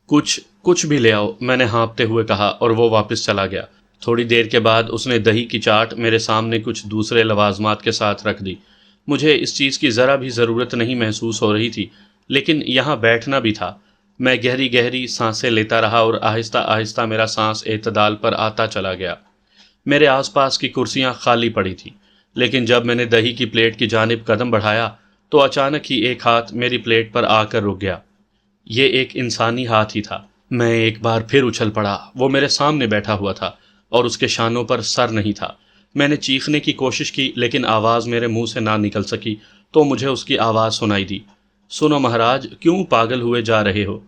کچھ کچھ بھی لے آؤ، میں نے ہانپتے ہوئے کہا اور وہ واپس چلا گیا۔ تھوڑی دیر کے بعد اس نے دہی کی چاٹ میرے سامنے کچھ دوسرے لوازمات کے ساتھ رکھ دی۔ مجھے اس چیز کی ذرا بھی ضرورت نہیں محسوس ہو رہی تھی، لیکن یہاں بیٹھنا بھی تھا۔ میں گہری گہری سانسیں لیتا رہا اور آہستہ آہستہ میرا سانس اعتدال پر آتا چلا گیا۔ میرے آس پاس کی کرسیاں خالی پڑی تھیں، لیکن جب میں نے دہی کی پلیٹ کی جانب قدم بڑھایا تو اچانک ہی ایک ہاتھ میری پلیٹ پر آ کر رک گیا۔ یہ ایک انسانی ہاتھ ہی تھا۔ میں ایک بار پھر اچھل پڑا۔ وہ میرے سامنے بیٹھا ہوا تھا اور اس کے شانوں پر سر نہیں تھا۔ میں نے چیخنے کی کوشش کی لیکن آواز میرے منہ سے نہ نکل سکی تو مجھے اس کی آواز سنائی دی۔ سنو مہاراج، کیوں پاگل ہوئے جا رہے ہو؟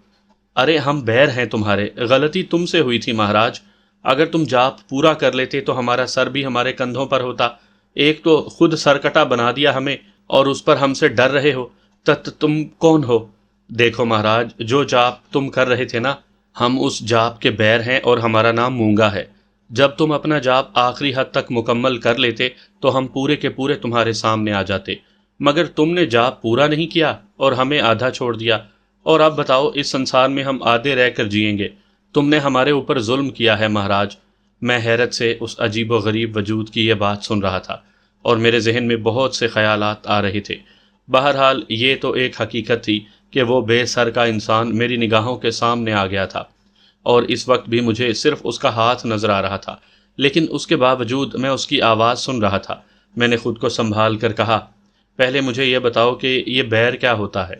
ارے ہم بیر ہیں تمہارے، غلطی تم سے ہوئی تھی مہاراج۔ اگر تم جاپ پورا کر لیتے تو ہمارا سر بھی ہمارے کندھوں پر ہوتا۔ ایک تو خود سرکٹا بنا دیا ہمیں اور اس پر ہم سے ڈر رہے ہو۔ تم کون ہو؟ دیکھو مہاراج، جو جاپ تم کر رہے تھے نا، ہم اس جاپ کے بیر ہیں اور ہمارا نام مونگا ہے۔ جب تم اپنا جاپ آخری حد تک مکمل کر لیتے تو ہم پورے کے پورے تمہارے سامنے آ جاتے، مگر تم نے جاپ پورا نہیں کیا اور ہمیں آدھا چھوڑ دیا۔ اور اب بتاؤ، اس سنسار میں ہم آدھے رہ کر جئیں گے؟ تم نے ہمارے اوپر ظلم کیا ہے مہاراج۔ میں حیرت سے اس عجیب و غریب وجود کی یہ بات سن رہا تھا اور میرے ذہن میں بہت سے خیالات آ رہے تھے۔ بہرحال یہ تو ایک حقیقت تھی کہ وہ بے سر کا انسان میری نگاہوں کے سامنے آ گیا تھا اور اس وقت بھی مجھے صرف اس کا ہاتھ نظر آ رہا تھا، لیکن اس کے باوجود میں اس کی آواز سن رہا تھا۔ میں نے خود کو سنبھال کر کہا، پہلے مجھے یہ بتاؤ کہ یہ بیر کیا ہوتا ہے؟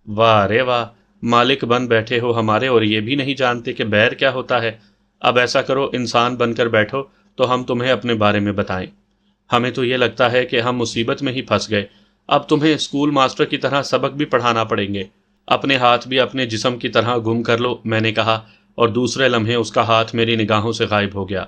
واہ رے واہ، مالک بن بیٹھے ہو ہمارے اور یہ بھی نہیں جانتے کہ بیر کیا ہوتا ہے۔ اب ایسا کرو، انسان بن کر بیٹھو تو ہم تمہیں اپنے بارے میں بتائیں۔ ہمیں تو یہ لگتا ہے کہ ہم مصیبت میں ہی پھنس گئے۔ اب تمہیں اسکول ماسٹر کی طرح سبق بھی پڑھانا پڑیں گے۔ اپنے ہاتھ بھی اپنے جسم کی طرح گم کر لو، میں نے کہا، اور دوسرے لمحے اس کا ہاتھ میری نگاہوں سے غائب ہو گیا۔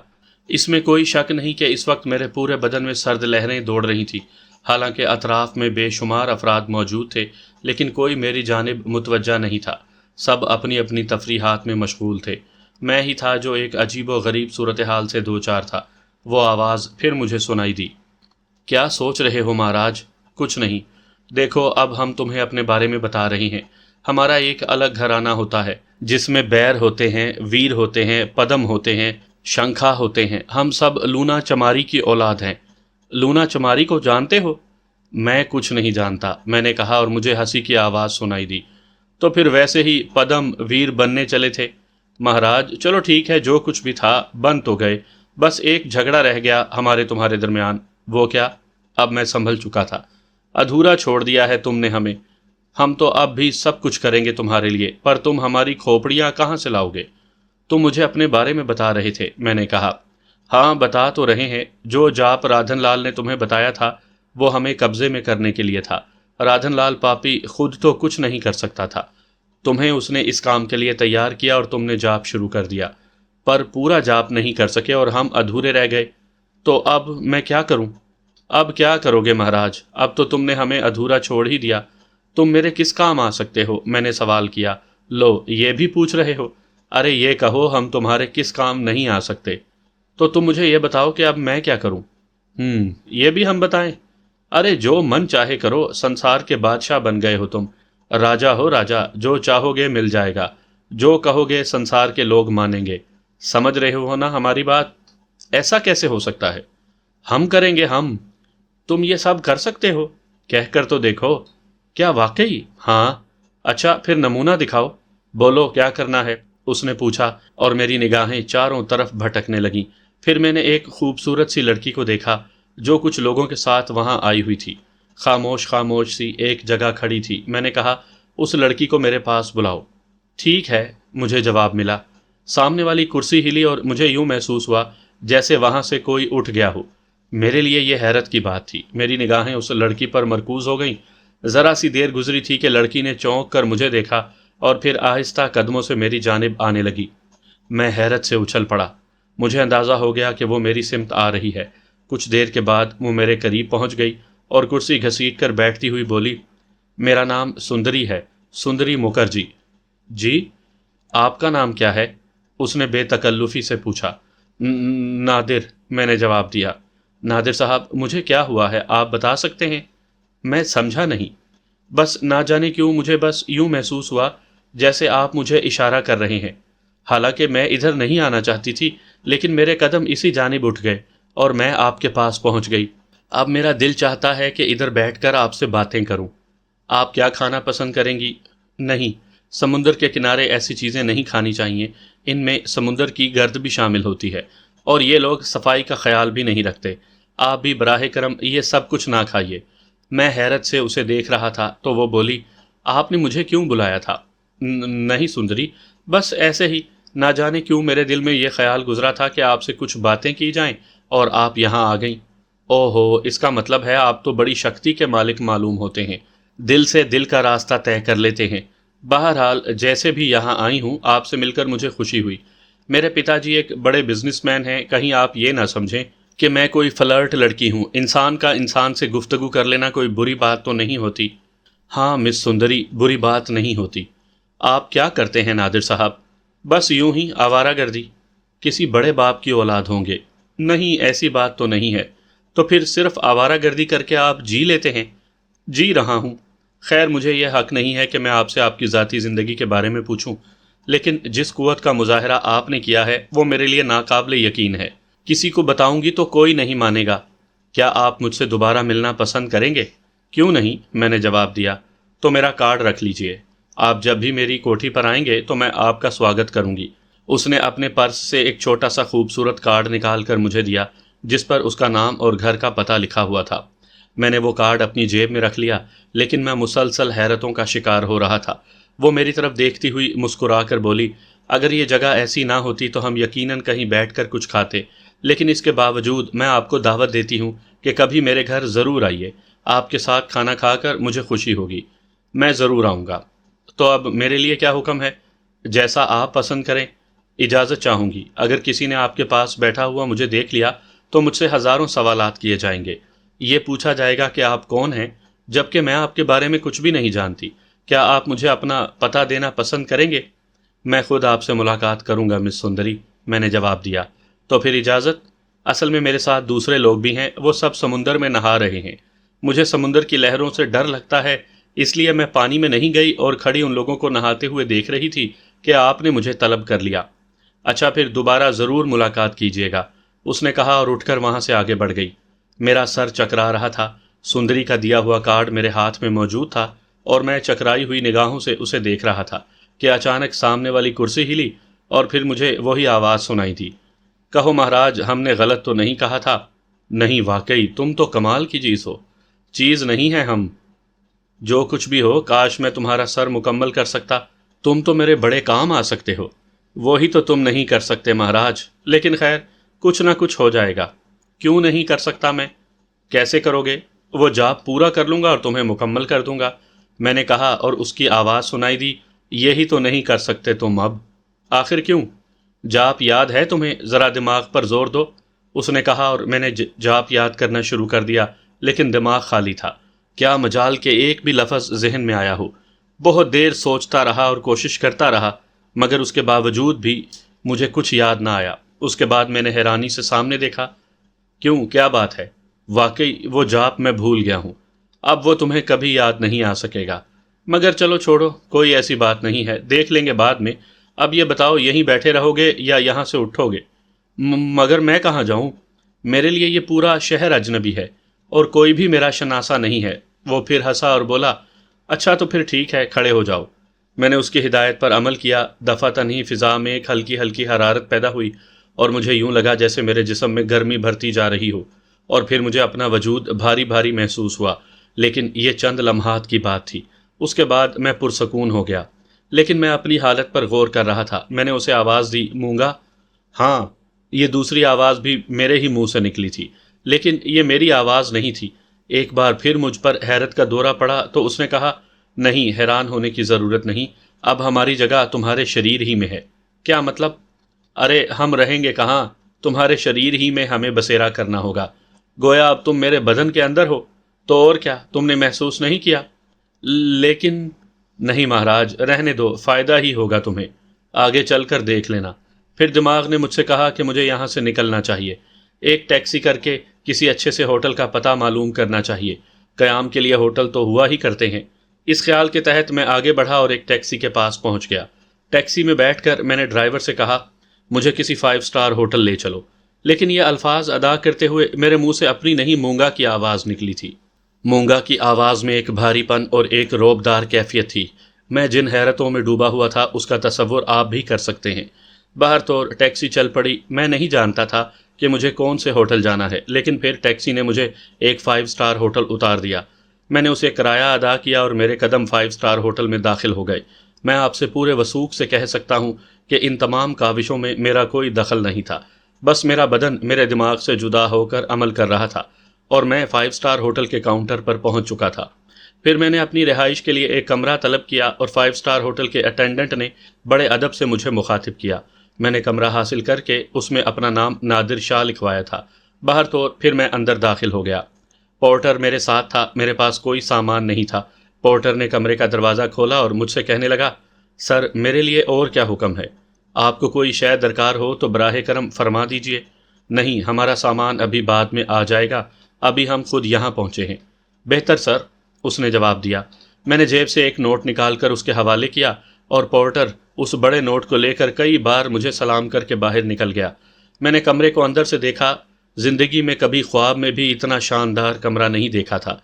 اس میں کوئی شک نہیں کہ اس وقت میرے پورے بدن میں سرد لہریں دوڑ رہی تھیں۔ حالانکہ اطراف میں بے شمار افراد موجود تھے، لیکن کوئی میری جانب متوجہ نہیں تھا۔ سب اپنی اپنی تفریحات میں مشغول تھے۔ میں ہی تھا جو ایک عجیب و غریب صورتحال سے دوچار تھا۔ وہ آواز پھر مجھے سنائی دی، کیا سوچ رہے ہو مہاراج؟ کچھ نہیں۔ دیکھو، اب ہم تمہیں اپنے بارے میں بتا رہے ہیں۔ ہمارا ایک الگ گھرانہ ہوتا ہے جس میں بیر ہوتے ہیں، ویر ہوتے ہیں، پدم ہوتے ہیں، شنکھا ہوتے ہیں۔ ہم سب لونا چماری کی اولاد ہیں۔ لونا چماری کو جانتے ہو؟ میں کچھ نہیں جانتا، میں نے کہا اور مجھے ہنسی کی آواز سنائی دی۔ تو پھر ویسے ہی پدم ویر بننے چلے تھے مہاراج۔ چلو ٹھیک ہے، جو کچھ بھی تھا بن تو گئے، بس ایک جھگڑا رہ گیا ہمارے تمہارے درمیان۔ وہ کیا؟ اب میں سنبھل چکا تھا۔ ادھورا چھوڑ دیا ہے تم نے ہمیں۔ ہم تو اب بھی سب کچھ کریں گے تمہارے لیے، پر تم ہماری کھوپڑیاں کہاں سے لاؤ گے؟ تم مجھے اپنے بارے میں بتا رہے تھے، میں نے کہا۔ ہاں بتا تو رہے ہیں۔ جو جاپ رادھن لال نے تمہیں بتایا تھا وہ ہمیں قبضے میں کرنے کے لیے تھا۔ رادھن لال پاپی خود تو کچھ نہیں کر سکتا تھا، تمہیں اس نے اس کام کے لیے تیار کیا اور تم نے جاپ شروع کر دیا، پر پورا جاپ نہیں کر سکے اور ہم ادھورے رہ گئے۔ تو اب میں کیا کروں؟ اب کیا کرو گے مہاراج؟ اب تو تم نے ہمیں ادھورا چھوڑ ہی دیا۔ تم میرے کس کام آ سکتے ہو؟ میں نے سوال کیا۔ لو، یہ بھی پوچھ رہے ہو؟ ارے یہ کہو، ہم تمہارے کس کام نہیں آ سکتے؟ تو تم مجھے یہ بتاؤ کہ اب میں کیا کروں؟ یہ بھی ہم بتائیں؟ ارے جو من چاہے کرو، سنسار کے بادشاہ بن گئے ہو تم۔ راجا ہو راجا، جو چاہو گے مل جائے گا، جو کہو گے سنسار کے لوگ مانیں گے۔ سمجھ رہے ہو نا ہماری بات؟ ایسا کیسے ہو سکتا ہے؟ ہم کریں گے، ہم۔ تم یہ سب کر سکتے ہو؟ کہہ کر تو دیکھو۔ کیا واقعی؟ ہاں۔ اچھا پھر نمونہ دکھاؤ، بولو کیا کرنا ہے؟ اس نے پوچھا اور میری نگاہیں چاروں طرف بھٹکنے لگیں۔ پھر میں نے ایک خوبصورت سی لڑکی کو دیکھا جو کچھ لوگوں کے ساتھ وہاں آئی ہوئی تھی۔ خاموش خاموش سی ایک جگہ کھڑی تھی۔ میں نے کہا، اس لڑکی کو میرے پاس بلاؤ۔ ٹھیک ہے، مجھے جواب ملا۔ سامنے والی کرسی ہلی اور مجھے یوں محسوس ہوا جیسے وہاں سے کوئی اٹھ گیا ہو۔ میرے لیے یہ حیرت کی بات تھی۔ میری نگاہیں اس لڑکی پر مرکوز ہو گئیں۔ ذرا سی دیر گزری تھی کہ لڑکی نے چونک کر مجھے دیکھا اور پھر آہستہ قدموں سے میری جانب آنے لگی۔ میں حیرت سے اچھل پڑا۔ مجھے اندازہ ہو گیا کہ وہ میری سمت آ رہی ہے۔ کچھ دیر کے بعد وہ میرے قریب پہنچ گئی اور کرسی گھسیٹ کر بیٹھتی ہوئی بولی، میرا نام سندری ہے، سندری مکھرجی۔ جی؟ آپ کا نام کیا ہے؟ اس نے بے تکلفی سے پوچھا۔ نادر، میں نے جواب دیا۔ نادر صاحب، مجھے کیا ہوا ہے آپ بتا سکتے ہیں؟ میں سمجھا نہیں۔ بس نہ جانے کیوں مجھے بس یوں محسوس ہوا جیسے آپ مجھے اشارہ کر رہے ہیں۔ حالانکہ میں ادھر نہیں آنا چاہتی تھی، لیکن میرے قدم اسی جانب اٹھ گئے اور میں آپ کے پاس پہنچ گئی۔ اب میرا دل چاہتا ہے کہ ادھر بیٹھ کر آپ سے باتیں کروں۔ آپ کیا کھانا پسند کریں گی؟ نہیں، سمندر کے کنارے ایسی چیزیں نہیں کھانی چاہیے، ان میں سمندر کی گرد بھی شامل ہوتی ہے، اور یہ لوگ صفائی کا خیال بھی نہیں رکھتے۔ آپ بھی براہ کرم یہ سب کچھ نہ کھائیے۔ میں حیرت سے اسے دیکھ رہا تھا تو وہ بولی، آپ نے مجھے کیوں بلایا تھا؟ نہیں سندری، بس ایسے ہی، نہ جانے کیوں میرے دل میں یہ خیال گزرا تھا کہ آپ سے کچھ باتیں کی جائیں اور آپ یہاں آ گئیں۔ او ہو، اس کا مطلب ہے آپ تو بڑی شکتی کے مالک معلوم ہوتے ہیں، دل سے دل کا راستہ طے کر لیتے ہیں۔ بہرحال جیسے بھی یہاں آئی ہوں، آپ سے مل کر مجھے خوشی ہوئی۔ میرے پتا جی ایک بڑے بزنس مین ہیں، کہیں آپ یہ نہ سمجھیں کہ میں کوئی فلرٹ لڑکی ہوں۔ انسان کا انسان سے گفتگو کر لینا کوئی بری بات تو نہیں ہوتی؟ ہاں مس سندری، بری بات نہیں ہوتی۔ آپ کیا کرتے ہیں نادر صاحب؟ بس یوں ہی آوارہ گردی۔ کسی بڑے باپ کی اولاد ہوں گے؟ نہیں، ایسی بات تو نہیں ہے۔ تو پھر صرف آوارہ گردی کر کے آپ جی لیتے ہیں؟ جی رہا ہوں۔ خیر مجھے یہ حق نہیں ہے کہ میں آپ سے آپ کی ذاتی زندگی کے بارے میں پوچھوں، لیکن جس قوت کا مظاہرہ آپ نے کیا ہے وہ میرے لیے ناقابل یقین ہے۔ کسی کو بتاؤں گی تو کوئی نہیں مانے گا۔ کیا آپ مجھ سے دوبارہ ملنا پسند کریں گے؟ کیوں نہیں، میں نے جواب دیا۔ تو میرا کارڈ رکھ لیجئے، آپ جب بھی میری کوٹھی پر آئیں گے تو میں آپ کا سواگت کروں گی۔ اس نے اپنے پرس سے ایک چھوٹا سا خوبصورت کارڈ نکال کر مجھے دیا، جس پر اس کا نام اور گھر کا پتہ لکھا ہوا تھا۔ میں نے وہ کارڈ اپنی جیب میں رکھ لیا، لیکن میں مسلسل حیرتوں کا شکار ہو رہا تھا۔ وہ میری طرف دیکھتی ہوئی مسکرا کر بولی، اگر یہ جگہ ایسی نہ ہوتی تو ہم یقیناً کہیں بیٹھ کر کچھ کھاتے، لیکن اس کے باوجود میں آپ کو دعوت دیتی ہوں کہ کبھی میرے گھر ضرور آئیے۔ آپ کے ساتھ کھانا کھا کر مجھے خوشی ہوگی۔ میں ضرور آؤں گا۔ تو اب میرے لیے کیا حکم ہے؟ جیسا آپ پسند کریں۔ اجازت چاہوں گی۔ اگر کسی نے آپ کے پاس بیٹھا ہوا مجھے دیکھ لیا تو مجھ سے ہزاروں سوالات کیے جائیں گے۔ یہ پوچھا جائے گا کہ آپ کون ہیں، جبکہ میں آپ کے بارے میں کچھ بھی نہیں جانتی۔ کیا آپ مجھے اپنا پتہ دینا پسند کریں گے؟ میں خود آپ سے ملاقات کروں گا مس سندری، میں نے جواب دیا۔ تو پھر اجازت۔ اصل میں میرے ساتھ دوسرے لوگ بھی ہیں، وہ سب سمندر میں نہا رہے ہیں۔ مجھے سمندر کی لہروں سے ڈر لگتا ہے، اس لیے میں پانی میں نہیں گئی اور کھڑی ان لوگوں کو نہاتے ہوئے دیکھ رہی تھی کہ آپ نے مجھے طلب کر لیا۔ اچھا پھر دوبارہ ضرور ملاقات کیجیے گا، اس نے کہا اور اٹھ کر وہاں سے آگے بڑھ گئی۔ میرا سر چکرا رہا تھا۔ سندری کا دیا ہوا کارڈ میرے ہاتھ میں موجود تھا اور میں چکرائی ہوئی نگاہوں سے اسے دیکھ رہا تھا کہ اچانک سامنے والی کرسی ہلی اور پھر مجھے وہی آواز سنائی دی، کہو مہاراج، ہم نے غلط تو نہیں کہا تھا؟ نہیں، واقعی تم تو کمال کی چیز ہو۔ چیز نہیں ہے ہم۔ جو کچھ بھی ہو، کاش میں تمہارا سر مکمل کر سکتا، تم تو میرے بڑے کام آ سکتے ہو۔ وہی تو تم نہیں کر سکتے مہاراج، لیکن خیر کچھ نہ کچھ ہو جائے گا۔ کیوں نہیں کر سکتا میں؟ کیسے کرو گے؟ وہ جاب پورا کر لوں گا اور تمہیں مکمل کر دوں گا، میں نے کہا اور اس کی آواز سنائی دی، یہی تو نہیں کر سکتے تم اب۔ آخر کیوں؟ جاپ یاد ہے تمہیں؟ ذرا دماغ پر زور دو، اس نے کہا اور میں نے جاپ یاد کرنا شروع کر دیا، لیکن دماغ خالی تھا۔ کیا مجال کہ ایک بھی لفظ ذہن میں آیا ہو۔ بہت دیر سوچتا رہا اور کوشش کرتا رہا، مگر اس کے باوجود بھی مجھے کچھ یاد نہ آیا۔ اس کے بعد میں نے حیرانی سے سامنے دیکھا۔ کیوں، کیا بات ہے؟ واقعی وہ جاپ میں بھول گیا ہوں، اب وہ تمہیں کبھی یاد نہیں آ سکے گا۔ مگر چلو چھوڑو، کوئی ایسی بات نہیں ہے، دیکھ لیں گے بعد میں۔ اب یہ بتاؤ، یہیں بیٹھے رہو گے یا یہاں سے اٹھو گے؟ مگر میں کہاں جاؤں؟ میرے لیے یہ پورا شہر اجنبی ہے اور کوئی بھی میرا شناسا نہیں ہے۔ وہ پھر ہنسا اور بولا، اچھا تو پھر ٹھیک ہے، کھڑے ہو جاؤ۔ میں نے اس کی ہدایت پر عمل کیا۔ دفعتاً ہی فضا میں ایک ہلکی ہلکی حرارت پیدا ہوئی اور مجھے یوں لگا جیسے میرے جسم میں گرمی بھرتی جا رہی ہو، اور پھر مجھے اپنا وجود بھاری بھاری محسوس ہوا، لیکن یہ چند لمحات کی بات تھی۔ اس کے بعد میں پرسکون ہو گیا، لیکن میں اپنی حالت پر غور کر رہا تھا۔ میں نے اسے آواز دی، مونگا۔ ہاں، یہ دوسری آواز بھی میرے ہی منہ سے نکلی تھی، لیکن یہ میری آواز نہیں تھی۔ ایک بار پھر مجھ پر حیرت کا دورہ پڑا تو اس نے کہا، نہیں، حیران ہونے کی ضرورت نہیں، اب ہماری جگہ تمہارے شریر ہی میں ہے۔ کیا مطلب؟ ارے ہم رہیں گے کہاں، تمہارے شریر ہی میں ہمیں بسیرا کرنا ہوگا، گویا اب تم میرے بدن کے اندر ہو۔ تو اور کیا، تم نے محسوس نہیں کیا؟ لیکن نہیں مہاراج، رہنے دو، فائدہ ہی ہوگا تمہیں، آگے چل کر دیکھ لینا۔ پھر دماغ نے مجھ سے کہا کہ مجھے یہاں سے نکلنا چاہیے، ایک ٹیکسی کر کے کسی اچھے سے ہوٹل کا پتہ معلوم کرنا چاہیے۔ قیام کے لیے ہوٹل تو ہوا ہی کرتے ہیں، اس خیال کے تحت میں آگے بڑھا اور ایک ٹیکسی کے پاس پہنچ گیا۔ ٹیکسی میں بیٹھ کر میں نے ڈرائیور سے کہا، مجھے کسی 5 اسٹار ہوٹل لے چلو، لیکن یہ الفاظ ادا کرتے ہوئے میرے منہ سے اپنی نہیں مونگا کی آواز نکلی تھی۔ مونگا کی آواز میں ایک بھاری پن اور ایک روبدار کیفیت تھی۔ میں جن حیرتوں میں ڈوبا ہوا تھا اس کا تصور آپ بھی کر سکتے ہیں۔ باہر تو ٹیکسی چل پڑی۔ میں نہیں جانتا تھا کہ مجھے کون سے ہوٹل جانا ہے، لیکن پھر ٹیکسی نے مجھے ایک 5 اسٹار ہوٹل اتار دیا۔ میں نے اسے کرایہ ادا کیا اور میرے قدم 5 اسٹار ہوٹل میں داخل ہو گئے۔ میں آپ سے پورے وثوق سے کہہ سکتا ہوں کہ ان تمام کاوشوں میں میرا کوئی دخل نہیں تھا، بس میرا بدن میرے دماغ سے جدا ہو کر عمل کر رہا تھا اور میں 5 اسٹار ہوٹل کے کاؤنٹر پر پہنچ چکا تھا۔ پھر میں نے اپنی رہائش کے لیے ایک کمرہ طلب کیا اور 5 اسٹار ہوٹل کے اٹینڈنٹ نے بڑے ادب سے مجھے مخاطب کیا۔ میں نے کمرہ حاصل کر کے اس میں اپنا نام نادر شاہ لکھوایا تھا۔ باہر تو پھر میں اندر داخل ہو گیا۔ پورٹر میرے ساتھ تھا، میرے پاس کوئی سامان نہیں تھا۔ پورٹر نے کمرے کا دروازہ کھولا اور مجھ سے کہنے لگا، سر میرے لیے اور کیا حکم ہے؟ آپ کو کوئی شے درکار ہو تو براہ کرم فرما دیجئے۔ نہیں، ہمارا سامان ابھی بعد میں آ جائے گا، ابھی ہم خود یہاں پہنچے ہیں۔ بہتر سر، اس نے جواب دیا۔ میں نے جیب سے ایک نوٹ نکال کر اس کے حوالے کیا اور پورٹر اس بڑے نوٹ کو لے کر کئی بار مجھے سلام کر کے باہر نکل گیا۔ میں نے کمرے کو اندر سے دیکھا۔ زندگی میں کبھی خواب میں بھی اتنا شاندار کمرہ نہیں دیکھا تھا۔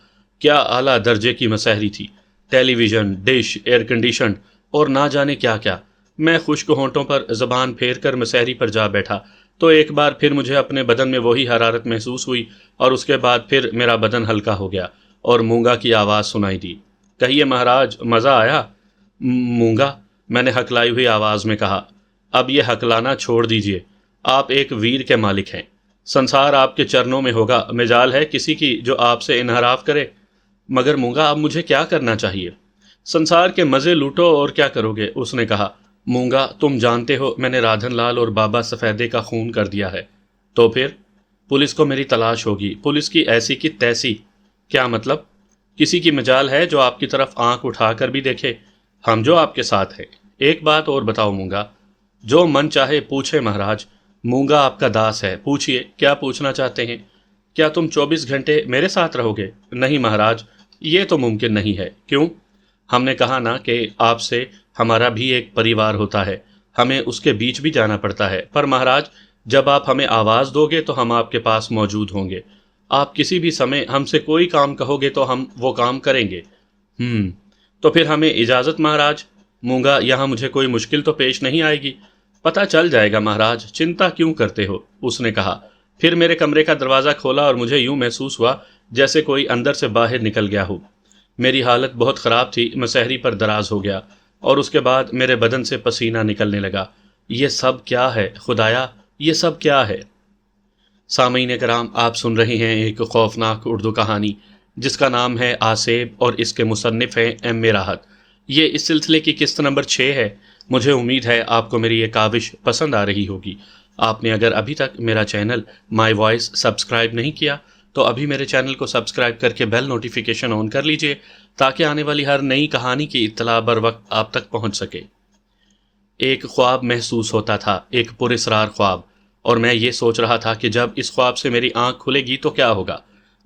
کیا اعلیٰ درجے کی مسحری تھی، ٹیلی ویژن، ڈش، ایئر کنڈیشن اور نہ جانے کیا کیا۔ میں خشک ہونٹوں پر زبان پھیر کر مسحری پر جا بیٹھا تو ایک بار پھر مجھے اپنے بدن میں وہی حرارت محسوس ہوئی اور اس کے بعد پھر میرا بدن ہلکا ہو گیا اور مونگا کی آواز سنائی دی۔ کہیے مہاراج، مزہ آیا؟ مونگا، میں نے ہکلائی ہوئی آواز میں کہا۔ اب یہ ہکلانا چھوڑ دیجئے، آپ ایک ویر کے مالک ہیں، سنسار آپ کے چرنوں میں ہوگا، مجال ہے کسی کی جو آپ سے انحراف کرے۔ مگر مونگا، اب مجھے کیا کرنا چاہیے؟ سنسار کے مزے لوٹو اور کیا کرو گے، اس نے کہا۔ مونگا، تم جانتے ہو میں نے رادھن لال اور بابا سفیدے کا خون کر دیا ہے۔ تو پھر؟ پولیس کو میری تلاش ہوگی، پولیس کی ایسی کی تیسی۔ کیا مطلب؟ کسی کی مجال ہے جو آپ کی طرف آنکھ اٹھا کر بھی دیکھے؟ ہم جو آپ کے ساتھ ہیں۔ ایک بات اور بتاؤ مونگا۔ جو من چاہے پوچھے مہاراج، مونگا آپ کا داس ہے، پوچھئے کیا پوچھنا چاہتے ہیں؟ کیا تم 24 گھنٹے میرے ساتھ رہو گے؟ نہیں مہاراج، یہ تو ممکن نہیں ہے۔ کیوں؟ ہم نے کہا نا کہ آپ سے ہمارا بھی ایک پریوار ہوتا ہے، ہمیں اس کے بیچ بھی جانا پڑتا ہے۔ پر مہاراج، جب آپ ہمیں آواز دو گے تو ہم آپ کے پاس موجود ہوں گے۔ آپ کسی بھی سمے ہم سے کوئی کام کہو گے تو ہم وہ کام کریں گے۔ تو پھر ہمیں اجازت مہاراج۔ مونگا، یہاں مجھے کوئی مشکل تو پیش نہیں آئے گی؟ پتہ چل جائے گا مہاراج، چنتا کیوں کرتے ہو، اس نے کہا۔ پھر میرے کمرے کا دروازہ کھولا اور مجھے یوں محسوس ہوا جیسے کوئی اندر سے باہر نکل گیا ہو۔ میری حالت بہت خراب تھی، میں سحری پر دراز ہو گیا اور اس کے بعد میرے بدن سے پسینہ نکلنے لگا۔ یہ سب کیا ہے خدایا، یہ سب کیا ہے؟ سامعین کرام، آپ سن رہے ہیں ایک خوفناک اردو کہانی جس کا نام ہے آسیب اور اس کے مصنف ہیں ایم اے راحت۔ یہ اس سلسلے کی قسط نمبر 6 ہے۔ مجھے امید ہے آپ کو میری یہ کاوش پسند آ رہی ہوگی۔ آپ نے اگر ابھی تک میرا چینل مائی وائس سبسکرائب نہیں کیا تو ابھی میرے چینل کو سبسکرائب کر کے بیل نوٹیفیکیشن آن کر لیجئے تاکہ آنے والی ہر نئی کہانی کی اطلاع بر وقت آپ تک پہنچ سکے۔ ایک خواب محسوس ہوتا تھا، ایک پراسرار خواب، اور میں یہ سوچ رہا تھا کہ جب اس خواب سے میری آنکھ کھلے گی تو کیا ہوگا؟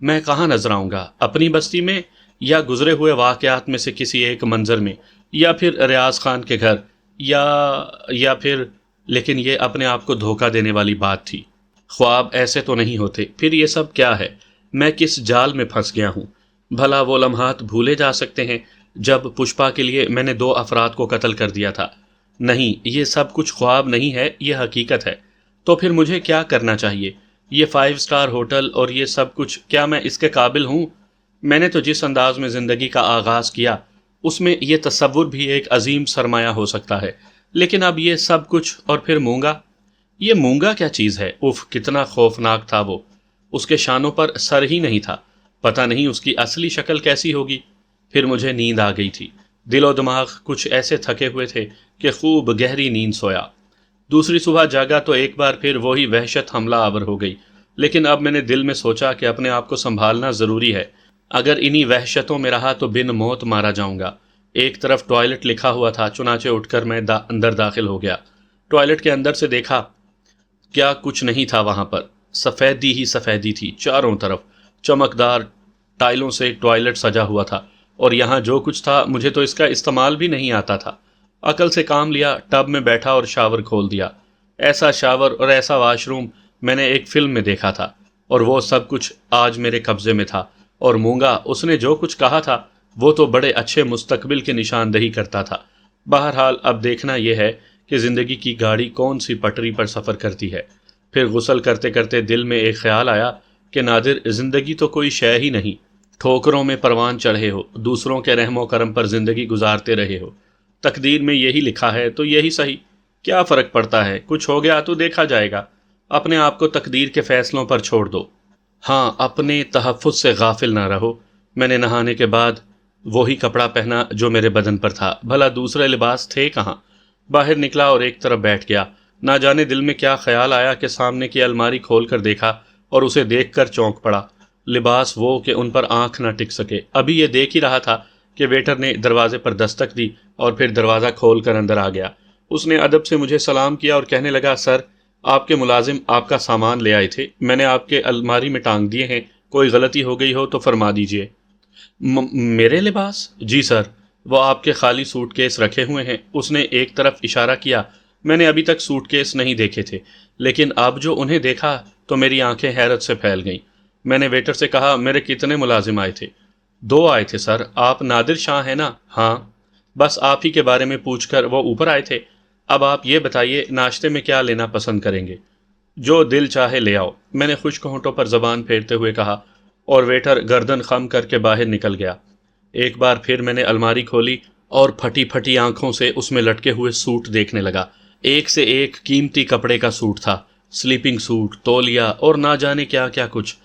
میں کہاں نظر آؤں گا؟ اپنی بستی میں، یا گزرے ہوئے واقعات میں سے کسی ایک منظر میں، یا پھر ریاض خان کے گھر، یا پھر لیکن یہ اپنے آپ کو دھوکہ دینے والی بات تھی۔ خواب ایسے تو نہیں ہوتے، پھر یہ سب کیا ہے؟ میں کس جال میں پھنس گیا ہوں؟ بھلا وہ لمحات بھولے جا سکتے ہیں جب پشپا کے لیے میں نے 2 افراد کو قتل کر دیا تھا؟ نہیں، یہ سب کچھ خواب نہیں ہے، یہ حقیقت ہے۔ تو پھر مجھے کیا کرنا چاہیے؟ یہ 5 اسٹار ہوٹل اور یہ سب کچھ، کیا میں اس کے قابل ہوں؟ میں نے تو جس انداز میں زندگی کا آغاز کیا اس میں یہ تصور بھی ایک عظیم سرمایہ ہو سکتا ہے، لیکن اب یہ سب کچھ، اور پھر مونگا۔ یہ مونگا کیا چیز ہے؟ اف، کتنا خوفناک تھا وہ۔ اس کے شانوں پر سر ہی نہیں تھا، پتہ نہیں اس کی اصلی شکل کیسی ہوگی۔ پھر مجھے نیند آ گئی تھی، دل و دماغ کچھ ایسے تھکے ہوئے تھے کہ خوب گہری نیند سویا۔ دوسری صبح جاگا تو ایک بار پھر وہی وحشت حملہ آور ہو گئی، لیکن اب میں نے دل میں سوچا کہ اپنے آپ کو سنبھالنا ضروری ہے، اگر انہی وحشتوں میں رہا تو بن موت مارا جاؤں گا۔ ایک طرف ٹوائلٹ لکھا ہوا تھا، چنانچہ اٹھ کر میں اندر داخل ہو گیا۔ ٹوائلٹ کے اندر سے دیکھا، کیا کچھ نہیں تھا وہاں پر، سفیدی ہی سفیدی تھی چاروں طرف، چمکدار ٹائلوں سے ٹوائلٹ سجا ہوا تھا اور یہاں جو کچھ تھا مجھے تو اس کا استعمال بھی نہیں آتا تھا۔ عقل سے کام لیا، ٹب میں بیٹھا اور شاور کھول دیا۔ ایسا شاور اور ایسا واش روم میں نے ایک فلم میں دیکھا تھا، اور وہ سب کچھ آج میرے قبضے میں تھا۔ اور مونگا، اس نے جو کچھ کہا تھا وہ تو بڑے اچھے مستقبل کی نشاندہی کرتا تھا۔ بہرحال اب دیکھنا یہ ہے کہ زندگی کی گاڑی کون سی پٹری پر سفر کرتی ہے۔ پھر غسل کرتے کرتے دل میں ایک خیال آیا کہ نادر، زندگی تو کوئی شے ہی نہیں، ٹھوکروں میں پروان چڑھے ہو، دوسروں کے رحم و کرم پر زندگی گزارتے رہے ہو۔ تقدیر میں یہی لکھا ہے تو یہی صحیح، کیا فرق پڑتا ہے، کچھ ہو گیا تو دیکھا جائے گا۔ اپنے آپ کو تقدیر کے فیصلوں پر چھوڑ دو۔ ہاں، اپنے تحفظ سے غافل نہ رہو۔ میں نے نہانے کے بعد وہی کپڑا پہنا جو میرے بدن پر تھا، بھلا دوسرے لباس تھے کہاں؟ باہر نکلا اور ایک طرف بیٹھ گیا۔ نہ جانے دل میں کیا خیال آیا کہ سامنے کی الماری کھول کر دیکھا اور اسے دیکھ کر چونک پڑا۔ لباس وہ کہ ان پر آنکھ نہ ٹک سکے۔ ابھی یہ دیکھ ہی رہا تھا کہ ویٹر نے دروازے پر دستک دی اور پھر دروازہ کھول کر اندر آ گیا۔ اس نے ادب سے مجھے سلام کیا اور کہنے لگا، سر، آپ کے ملازم آپ کا سامان لے آئے تھے، میں نے آپ کے الماری میں ٹانگ دیے ہیں، کوئی غلطی ہو گئی ہو تو فرما دیجئے۔ میرے لباس؟ جی سر، وہ آپ کے خالی سوٹ کیس رکھے ہوئے ہیں۔ اس نے ایک طرف اشارہ کیا۔ میں نے ابھی تک سوٹ کیس نہیں دیکھے تھے، لیکن اب جو انہیں دیکھا تو میری آنکھیں حیرت سے پھیل گئیں۔ میں نے ویٹر سے کہا، میرے کتنے ملازم آئے تھے؟ 2 آئے تھے سر۔ آپ نادر شاہ ہیں نا؟ ہاں۔ بس آپ ہی کے بارے میں پوچھ کر وہ اوپر آئے تھے۔ اب آپ یہ بتائیے، ناشتے میں کیا لینا پسند کریں گے؟ جو دل چاہے لے آؤ، میں نے خشک ہونٹوں پر زبان پھیرتے ہوئے کہا، اور ویٹر گردن خم کر کے باہر نکل گیا۔ ایک بار پھر میں نے الماری کھولی اور پھٹی پھٹی آنکھوں سے اس میں لٹکے ہوئے سوٹ دیکھنے لگا۔ ایک سے ایک قیمتی کپڑے کا سوٹ تھا، سلیپنگ سوٹ، تولیہ اور نہ جانے کیا کیا کچھ۔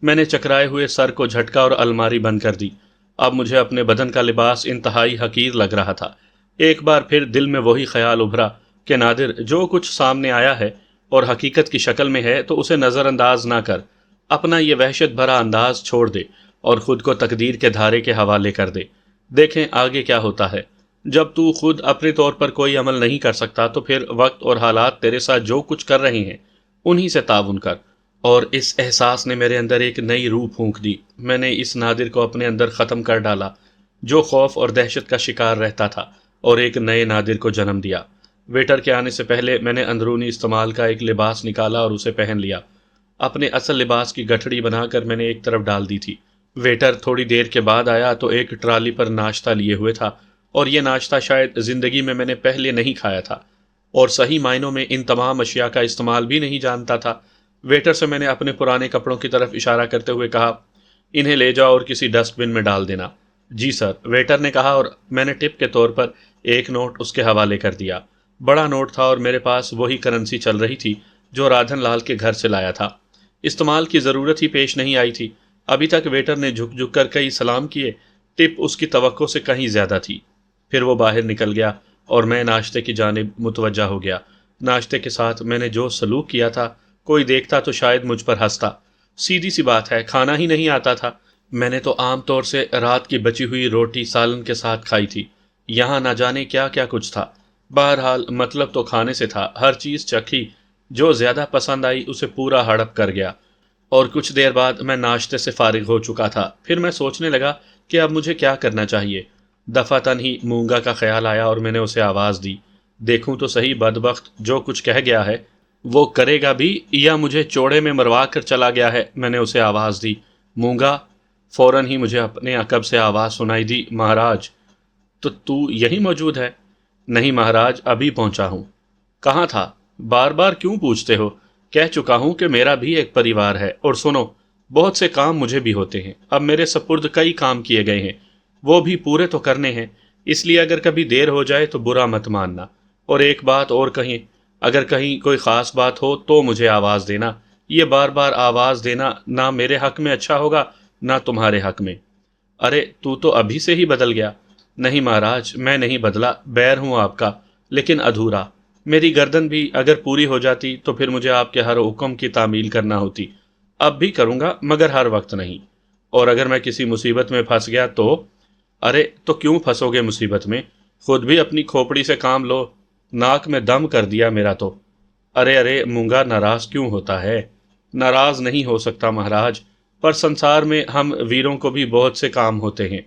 میں نے چکرائے ہوئے سر کو جھٹکا اور الماری بند کر دی۔ اب مجھے اپنے بدن کا لباس انتہائی حقیر لگ رہا تھا۔ ایک بار پھر دل میں وہی خیال ابھرا کہ نادر، جو کچھ سامنے آیا ہے اور حقیقت کی شکل میں ہے تو اسے نظر انداز نہ کر، اپنا یہ وحشت بھرا انداز چھوڑ دے اور خود کو تقدیر کے دھارے کے حوالے کر دے۔ دیکھیں آگے کیا ہوتا ہے۔ جب تو خود اپنے طور پر کوئی عمل نہیں کر سکتا تو پھر وقت اور حالات تیرے ساتھ جو کچھ کر رہے ہیں انہی سے تعاون کر۔ اور اس احساس نے میرے اندر ایک نئی روح پھونک دی۔ میں نے اس نادر کو اپنے اندر ختم کر ڈالا جو خوف اور دہشت کا شکار رہتا تھا، اور ایک نئے نادر کو جنم دیا۔ ویٹر کے آنے سے پہلے میں نے اندرونی استعمال کا ایک لباس نکالا اور اسے پہن لیا۔ اپنے اصل لباس کی گٹھڑی بنا کر میں نے ایک طرف ڈال دی تھی۔ ویٹر تھوڑی دیر کے بعد آیا تو ایک ٹرالی پر ناشتہ لیے ہوئے تھا، اور یہ ناشتہ شاید زندگی میں نے پہلے نہیں کھایا تھا، اور صحیح معنوں میں ان تمام اشیاء کا استعمال بھی نہیں جانتا تھا۔ ویٹر سے میں نے اپنے پرانے کپڑوں کی طرف اشارہ کرتے ہوئے کہا، انہیں لے جاؤ اور کسی ڈسٹ بن میں ڈال دینا۔ جی سر، ویٹر نے کہا، اور میں نے ٹپ کے طور پر ایک نوٹ اس کے حوالے کر دیا۔ بڑا نوٹ تھا اور میرے پاس وہی کرنسی چل رہی تھی جو رادھن لال کے گھر سے لایا تھا۔ استعمال کی ضرورت ہی پیش نہیں آئی تھی۔ ابھی تک ویٹر نے جھک جھک کر کئی سلام کیے، ٹپ اس کی توقع سے کہیں زیادہ تھی۔ پھر وہ باہر نکل گیا اور میں ناشتے کی جانب متوجہ ہو گیا۔ ناشتے کے ساتھ میں نے جو سلوک کیا تھا، کوئی دیکھتا تو شاید مجھ پر ہنستا۔ سیدھی سی بات ہے، کھانا ہی نہیں آتا تھا۔ میں نے تو عام طور سے رات کی بچی ہوئی روٹی سالن کے ساتھ کھائی تھی، یہاں نہ جانے کیا کیا کچھ تھا۔ بہرحال مطلب تو کھانے سے تھا، ہر چیز چکھی، جو زیادہ پسند آئی اسے پورا ہڑپ کر گیا۔ اور کچھ دیر بعد میں ناشتے سے فارغ ہو چکا تھا۔ پھر میں سوچنے لگا کہ اب مجھے کیا کرنا چاہیے۔ دفعتاً ہی مونگا کا خیال آیا اور میں نے اسے آواز دی۔ دیکھوں تو صحیح بدبخت جو کچھ کہہ گیا ہے وہ کرے گا بھی یا مجھے چوڑے میں مروا کر چلا گیا ہے۔ میں نے اسے آواز دی، مونگا۔ فوراً ہی مجھے اپنے عقب سے آواز سنائی دی، مہاراج، تو یہی موجود ہے؟ نہیں مہاراج، ابھی پہنچا ہوں۔ کہاں تھا؟ بار بار کیوں پوچھتے ہو؟ کہہ چکا ہوں کہ میرا بھی ایک پریوار ہے، اور سنو، بہت سے کام مجھے بھی ہوتے ہیں۔ اب میرے سپرد کئی کام کیے گئے ہیں، وہ بھی پورے تو کرنے ہیں، اس لیے اگر کبھی دیر ہو جائے تو برا مت ماننا۔ اور ایک بات اور کہیں، اگر کہیں کوئی خاص بات ہو تو مجھے آواز دینا۔ یہ بار بار آواز دینا نہ میرے حق میں اچھا ہوگا نہ تمہارے حق میں۔ ارے تو ابھی سے ہی بدل گیا۔ نہیں مہاراج، میں نہیں بدلا، بیر ہوں آپ کا، لیکن ادھورا۔ میری گردن بھی اگر پوری ہو جاتی تو پھر مجھے آپ کے ہر حکم کی تعمیل کرنا ہوتی۔ اب بھی کروں گا مگر ہر وقت نہیں۔ اور اگر میں کسی مصیبت میں پھنس گیا تو؟ ارے تو کیوں پھنسو گے مصیبت میں؟ خود بھی اپنی کھوپڑی سے کام لو، ناک میں دم کر دیا میرا تو۔ ارے مونگا، ناراض کیوں ہوتا ہے؟ ناراض نہیں ہو سکتا مہاراج، پر سنسار میں ہم ویروں کو بھی بہت سے کام ہوتے ہیں۔